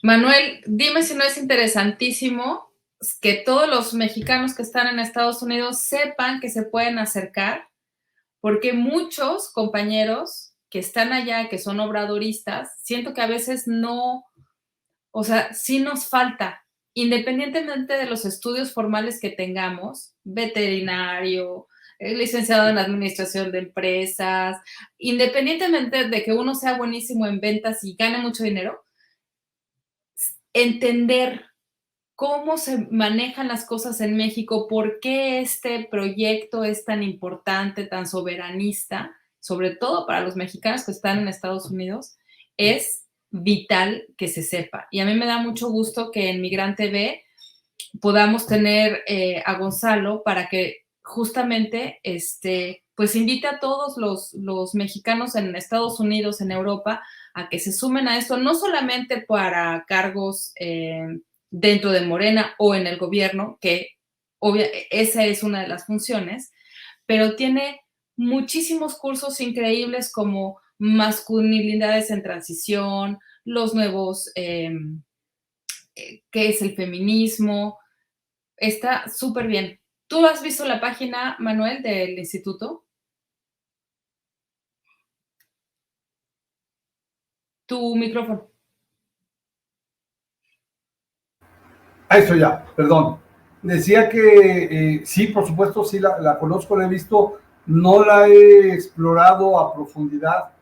Manuel, dime si no es interesantísimo que todos los mexicanos que están en Estados Unidos sepan que se pueden acercar, porque muchos compañeros que están allá, que son obradoristas, siento que a veces no, o sea, sí nos falta, independientemente de los estudios formales que tengamos, veterinario, licenciado en administración de empresas, independientemente de que uno sea buenísimo en ventas y gane mucho dinero, entender cómo se manejan las cosas en México, por qué este proyecto es tan importante, tan soberanista, sobre todo para los mexicanos que están en Estados Unidos, es vital que se sepa. Y a mí me da mucho gusto que en Migrante B podamos tener a Gonzalo para que justamente pues invite a todos los mexicanos en Estados Unidos, en Europa, a que se sumen a esto, no solamente para cargos dentro de Morena o en el gobierno, que esa es una de las funciones, pero tiene muchísimos cursos increíbles como masculinidades en transición, los nuevos, qué es el feminismo, está súper bien. ¿Tú has visto la página, Manuel, del instituto? Tu micrófono. Eso ya, perdón. Decía que sí, por supuesto, sí la conozco, la he visto, no la he explorado a profundidad,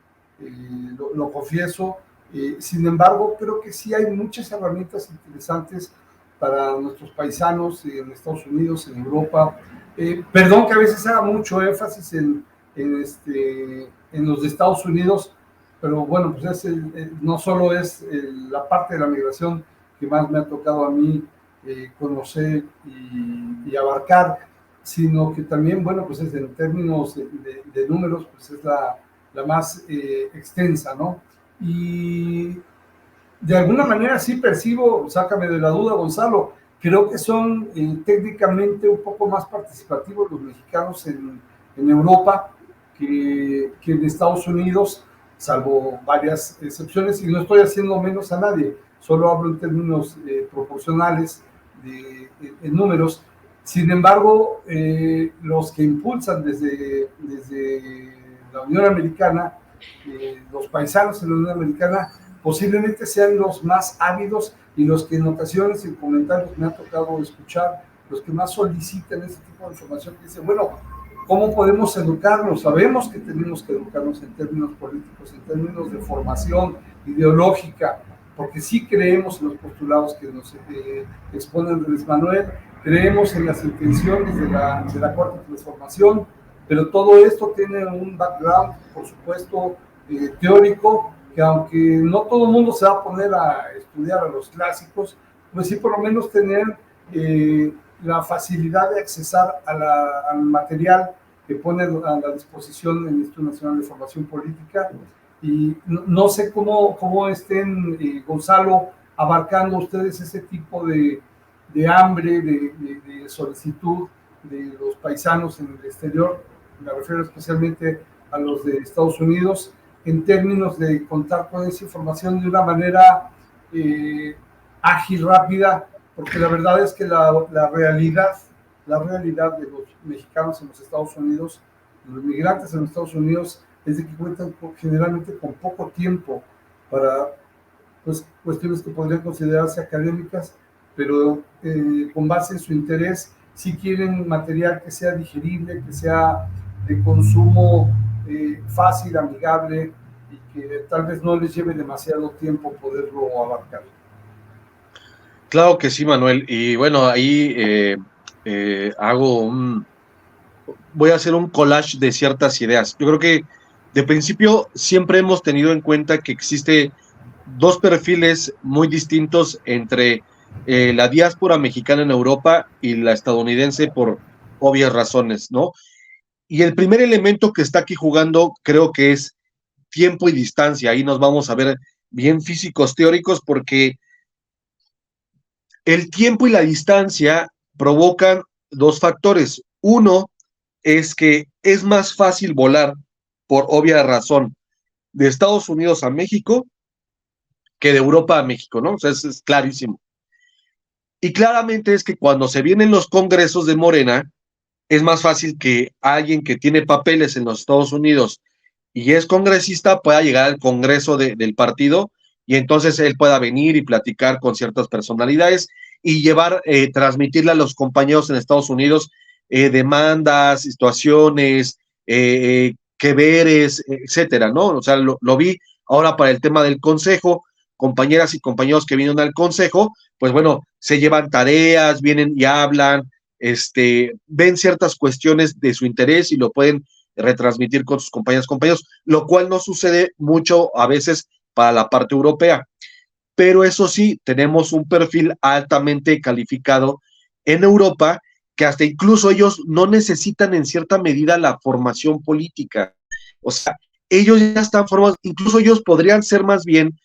lo confieso. Sin embargo, creo que sí hay muchas herramientas interesantes para nuestros paisanos en Estados Unidos, en Europa. Perdón que a veces haga mucho énfasis en los de Estados Unidos, pero bueno, pues no solo es la parte de la migración que más me ha tocado a mí conocer y abarcar, sino que también, bueno, pues es en términos de números, pues es la más extensa, ¿no? Y de alguna manera sí percibo, sácame de la duda, Gonzalo, creo que son técnicamente un poco más participativos los mexicanos en Europa que en Estados Unidos, salvo varias excepciones, y no estoy haciendo menos a nadie, solo hablo en términos proporcionales, en números. Sin embargo, los que impulsan desde la Unión Americana, los paisanos en la Unión Americana, posiblemente sean los más ávidos y los que en ocasiones, en comentarios me ha tocado escuchar, los que más solicitan ese tipo de información, que dicen, bueno, ¿cómo podemos educarnos? Sabemos que tenemos que educarnos en términos políticos, en términos de formación ideológica, porque sí creemos en los postulados que nos expone Andrés Manuel, creemos en las intenciones de la Cuarta Transformación, pero todo esto tiene un background, por supuesto, teórico, que aunque no todo el mundo se va a poner a estudiar a los clásicos, pues sí por lo menos tener la facilidad de accesar al material que pone a la disposición el Instituto Nacional de Formación Política. Y no sé cómo estén, Gonzalo, abarcando ustedes ese tipo de hambre, de solicitud de los paisanos en el exterior, me refiero especialmente a los de Estados Unidos, en términos de contar con esa información de una manera ágil, rápida, porque la verdad es que la realidad de los mexicanos en los Estados Unidos, de los migrantes en los Estados Unidos, es de que cuentan generalmente con poco tiempo para pues, cuestiones que podrían considerarse académicas, pero con base en su interés, si quieren material que sea digerible, que sea de consumo fácil, amigable y que tal vez no les lleve demasiado tiempo poderlo abarcar. Claro que sí, Manuel. Y bueno, ahí voy a hacer un collage de ciertas ideas. Yo creo que de principio siempre hemos tenido en cuenta que existe dos perfiles muy distintos entre la diáspora mexicana en Europa y la estadounidense por obvias razones, ¿no? Y el primer elemento que está aquí jugando creo que es tiempo y distancia. Ahí nos vamos a ver bien físicos teóricos porque el tiempo y la distancia provocan dos factores. Uno es que es más fácil volar, por obvia razón, de Estados Unidos a México que de Europa a México, ¿no? O sea, es clarísimo. Y claramente es que cuando se vienen los congresos de Morena, es más fácil que alguien que tiene papeles en los Estados Unidos y es congresista pueda llegar al congreso del partido y entonces él pueda venir y platicar con ciertas personalidades y llevar, transmitirle a los compañeros en Estados Unidos demandas, situaciones, que veres, etcétera, ¿no? O sea, lo vi ahora para el tema del consejo, compañeras y compañeros que vienen al consejo, pues bueno, se llevan tareas, vienen y hablan, ven ciertas cuestiones de su interés y lo pueden retransmitir con sus compañeros, lo cual no sucede mucho a veces para la parte europea. Pero eso sí, tenemos un perfil altamente calificado en Europa, que hasta incluso ellos no necesitan en cierta medida la formación política. O sea, ellos ya están formados, incluso ellos podrían ser más bien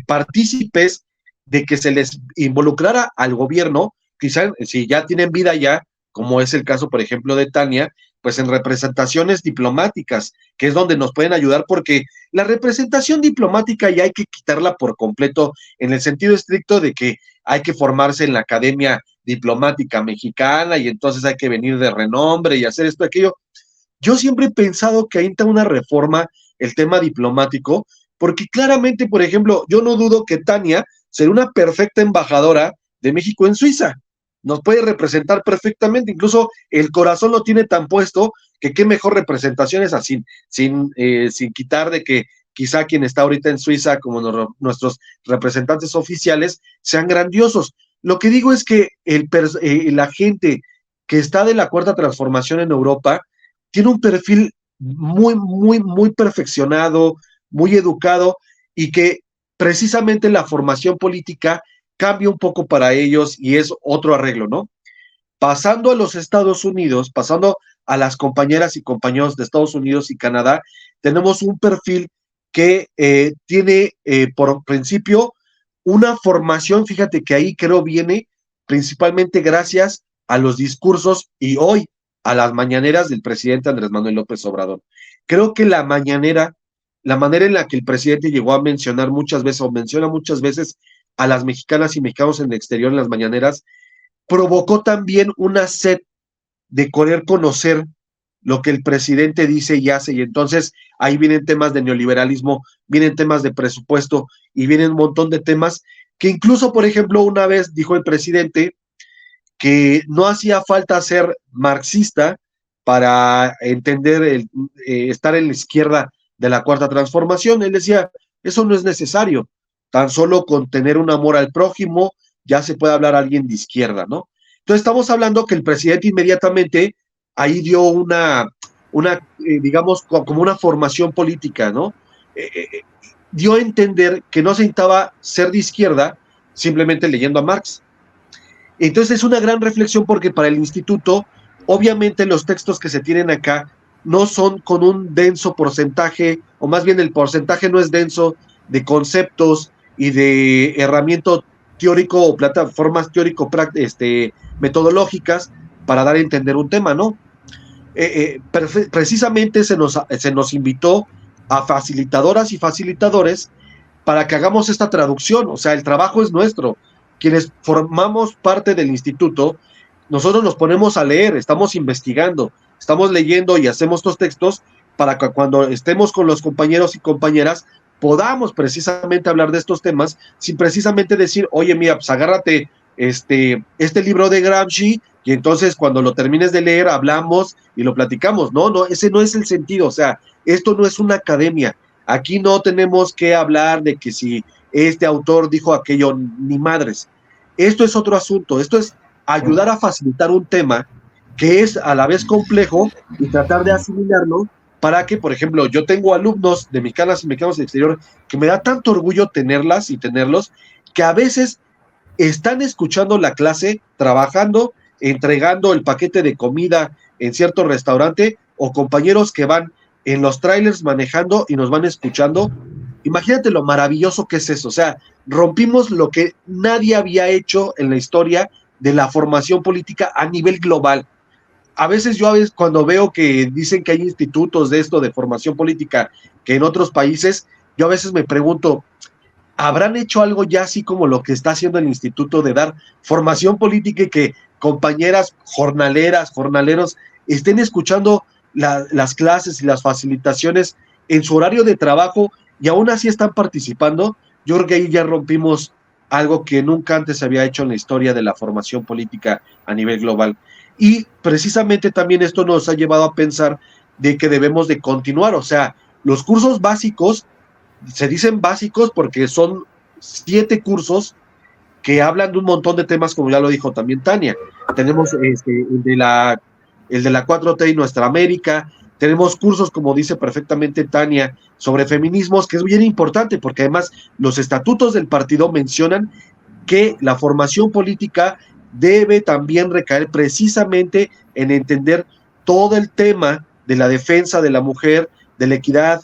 partícipes de que se les involucrara al gobierno, quizás si ya tienen vida ya, como es el caso, por ejemplo, de Tania, pues en representaciones diplomáticas, que es donde nos pueden ayudar, porque la representación diplomática ya hay que quitarla por completo, en el sentido estricto de que hay que formarse en la Academia Diplomática Mexicana y entonces hay que venir de renombre y hacer esto, aquello. Yo siempre he pensado que ahí está una reforma el tema diplomático, porque claramente, por ejemplo, yo no dudo que Tania sería una perfecta embajadora de México en Suiza. Nos puede representar perfectamente, incluso el corazón lo tiene tan puesto que qué mejor representación es así, sin quitar de que quizá quien está ahorita en Suiza, como nuestros representantes oficiales, sean grandiosos. Lo que digo es que la gente que está de la Cuarta Transformación en Europa tiene un perfil muy, muy, muy perfeccionado, muy educado, y que precisamente la formación política cambia un poco para ellos y es otro arreglo, ¿no? Pasando a los Estados Unidos, pasando a las compañeras y compañeros de Estados Unidos y Canadá, tenemos un perfil que tiene por principio una formación, fíjate que ahí creo viene principalmente gracias a los discursos y hoy a las mañaneras del presidente Andrés Manuel López Obrador. Creo que la manera en la que el presidente llegó a mencionar muchas veces, o menciona muchas veces a las mexicanas y mexicanos en el exterior en las mañaneras, provocó también una sed de querer conocer lo que el presidente dice y hace, y entonces ahí vienen temas de neoliberalismo, vienen temas de presupuesto y vienen un montón de temas que incluso, por ejemplo, una vez dijo el presidente que no hacía falta ser marxista para entender estar en la izquierda de la Cuarta Transformación. Él decía, eso no es necesario, tan solo con tener un amor al prójimo ya se puede hablar a alguien de izquierda, ¿no? Entonces estamos hablando que el presidente inmediatamente ahí dio digamos, como una formación política, ¿no? Dio a entender que no se necesitaba ser de izquierda simplemente leyendo a Marx. Entonces es una gran reflexión porque para el instituto, obviamente los textos que se tienen acá no son con un denso porcentaje, o más bien el porcentaje no es denso de conceptos y de herramientas teórico o plataformas teórico metodológicas para dar a entender un tema, ¿no? Precisamente se nos invitó a facilitadoras y facilitadores para que hagamos esta traducción, o sea, el trabajo es nuestro. Quienes formamos parte del instituto, nosotros nos ponemos a leer, estamos investigando, estamos leyendo y hacemos estos textos para que cuando estemos con los compañeros y compañeras podamos precisamente hablar de estos temas sin precisamente decir, oye, mira, pues agárrate este libro de Gramsci y entonces cuando lo termines de leer hablamos y lo platicamos. No, ese no es el sentido, o sea, esto no es una academia. Aquí no tenemos que hablar de que si este autor dijo aquello, ni madres. Esto es otro asunto, esto es ayudar a facilitar un tema que es a la vez complejo y tratar de asimilarlo para que, por ejemplo, yo tengo alumnos de mexicanas y mexicanos del exterior que me da tanto orgullo tenerlas y tenerlos, que a veces están escuchando la clase, trabajando, entregando el paquete de comida en cierto restaurante, o compañeros que van en los trailers manejando y nos van escuchando. Imagínate lo maravilloso que es eso, o sea, rompimos lo que nadie había hecho en la historia de la formación política a nivel global. A veces cuando veo que dicen que hay institutos de esto de formación política que en otros países, yo a veces me pregunto, ¿habrán hecho algo ya así como lo que está haciendo el instituto de dar formación política y que compañeras jornaleras, jornaleros estén escuchando las clases y las facilitaciones en su horario de trabajo y aún así están participando? Yo creo que ahí ya rompimos algo que nunca antes se había hecho en la historia de la formación política a nivel global. Y precisamente también esto nos ha llevado a pensar de que debemos de continuar, o sea, los cursos básicos, se dicen básicos porque son 7 cursos que hablan de un montón de temas, como ya lo dijo también Tania. Tenemos el de la 4T y Nuestra América, tenemos cursos, como dice perfectamente Tania, sobre feminismos, que es bien importante, porque además los estatutos del partido mencionan que la formación política debe también recaer precisamente en entender todo el tema de la defensa de la mujer, de la equidad,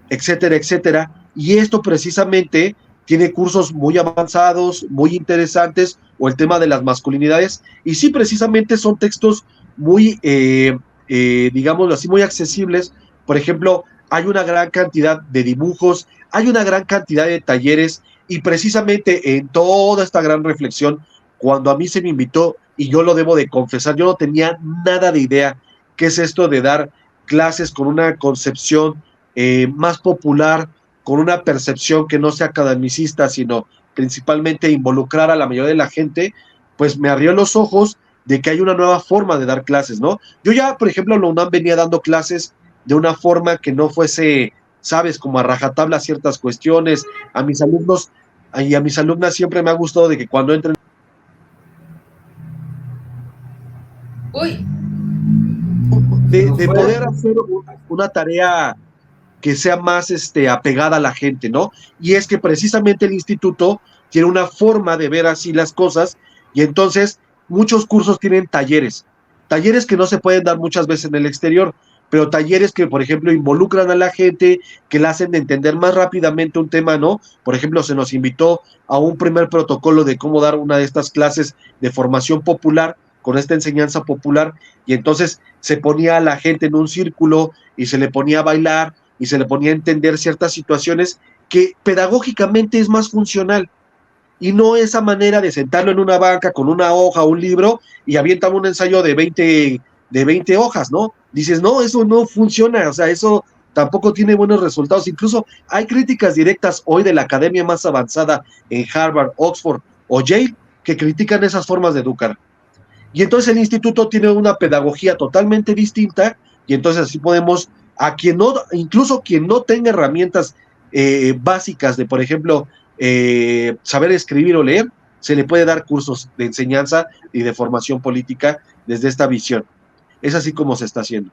etcétera, etcétera. Y esto precisamente tiene cursos muy avanzados, muy interesantes, o el tema de las masculinidades. Y sí, precisamente son textos muy, digámoslo así, muy accesibles. Por ejemplo, hay una gran cantidad de dibujos, hay una gran cantidad de talleres, y precisamente en toda esta gran reflexión, cuando a mí se me invitó, y yo lo debo de confesar, yo no tenía nada de idea qué es esto de dar clases con una concepción más popular, con una percepción que no sea academicista, sino principalmente involucrar a la mayoría de la gente, pues me abrió los ojos de que hay una nueva forma de dar clases, ¿no? Yo ya, por ejemplo, en la UNAM venía dando clases de una forma que no fuese, sabes, como a rajatabla ciertas cuestiones. A mis alumnos y a mis alumnas siempre me ha gustado de que cuando entren... Uy. De poder hacer una tarea que sea más apegada a la gente, ¿no? Y es que precisamente el instituto tiene una forma de ver así las cosas, y entonces muchos cursos tienen talleres que no se pueden dar muchas veces en el exterior, pero talleres que, por ejemplo, involucran a la gente, que la hacen entender más rápidamente un tema, ¿no? Por ejemplo, se nos invitó a un primer protocolo de cómo dar una de estas clases de formación popular, con esta enseñanza popular, y entonces se ponía a la gente en un círculo y se le ponía a bailar y se le ponía a entender ciertas situaciones que pedagógicamente es más funcional, y no esa manera de sentarlo en una banca con una hoja, un libro, y avientan un ensayo de 20 hojas, ¿no? Dices, no, eso no funciona, o sea, eso tampoco tiene buenos resultados. Incluso hay críticas directas hoy de la academia más avanzada en Harvard, Oxford o Yale que critican esas formas de educar. Y entonces el instituto tiene una pedagogía totalmente distinta, y entonces así podemos, a quien no, incluso quien no tenga herramientas básicas de, por ejemplo, saber escribir o leer, se le puede dar cursos de enseñanza y de formación política desde esta visión. Es así como se está haciendo.